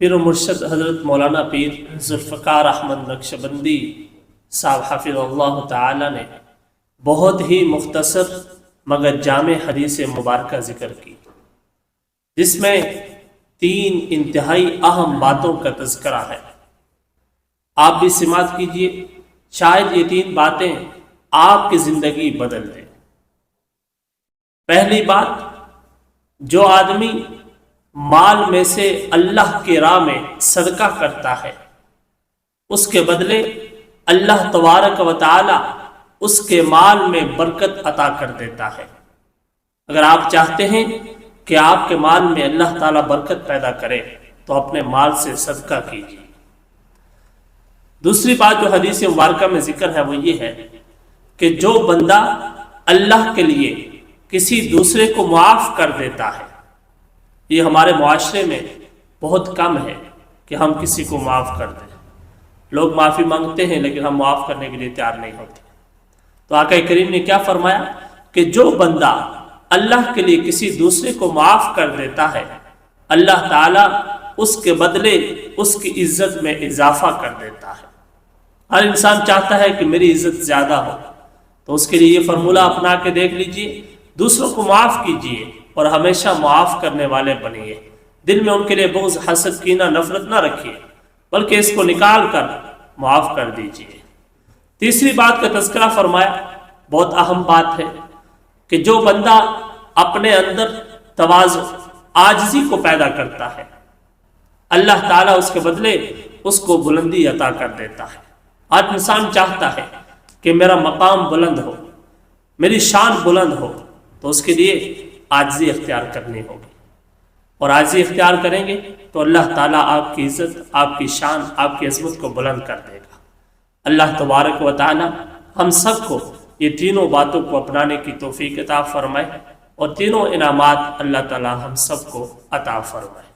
پیر و مرشد حضرت مولانا پیر ذوالفقار احمد نقشبندی صاحب حفظ اللہ تعالی نے بہت ہی مختصر مگر جامع حدیث مبارکہ ذکر کی، جس میں 3 انتہائی اہم باتوں کا تذکرہ ہے۔ آپ بھی سماعت کیجئے، شاید یہ 3 باتیں آپ کی زندگی بدل دیں۔ پہلی بات، جو آدمی مال میں سے اللہ کی راہ میں صدقہ کرتا ہے، اس کے بدلے اللہ تبارک و تعالی اس کے مال میں برکت عطا کر دیتا ہے۔ اگر آپ چاہتے ہیں کہ آپ کے مال میں اللہ تعالیٰ برکت پیدا کرے تو اپنے مال سے صدقہ کیجیے۔ دوسری بات جو حدیث مبارکہ میں ذکر ہے وہ یہ ہے کہ جو بندہ اللہ کے لیے کسی دوسرے کو معاف کر دیتا ہے، یہ ہمارے معاشرے میں بہت کم ہے کہ ہم کسی کو معاف کر دیں۔ لوگ معافی مانگتے ہیں لیکن ہم معاف کرنے کے لیے تیار نہیں ہوتے۔ تو آقا کریم نے کیا فرمایا کہ جو بندہ اللہ کے لیے کسی دوسرے کو معاف کر دیتا ہے، اللہ تعالیٰ اس کے بدلے اس کی عزت میں اضافہ کر دیتا ہے۔ ہر انسان چاہتا ہے کہ میری عزت زیادہ ہو، تو اس کے لیے یہ فارمولہ اپنا کے دیکھ لیجئے، دوسروں کو معاف کیجئے اور ہمیشہ معاف کرنے والے بنیے۔ دل میں ان کے لیے بغض، حسد، کینہ، نفرت نہ رکھیے، بلکہ اس کو نکال کر معاف کر دیجئے۔ تیسری بات کا تذکرہ فرمایا، بہت اہم بات ہے کہ جو بندہ اپنے اندر تواضع، عاجزی کو پیدا کرتا ہے، اللہ تعالیٰ اس کے بدلے اس کو بلندی عطا کر دیتا ہے۔ آج انسان چاہتا ہے کہ میرا مقام بلند ہو، میری شان بلند ہو، تو اس کے لیے عاجزی اختیار کرنی ہوگی، اور عاجزی اختیار کریں گے تو اللہ تعالیٰ آپ کی عزت، آپ کی شان، آپ کی عظمت کو بلند کر دے گا۔ اللہ تبارک و تعالیٰ ہم سب کو یہ تینوں باتوں کو اپنانے کی توفیق عطا فرمائے، اور تینوں انعامات اللہ تعالیٰ ہم سب کو عطا فرمائے۔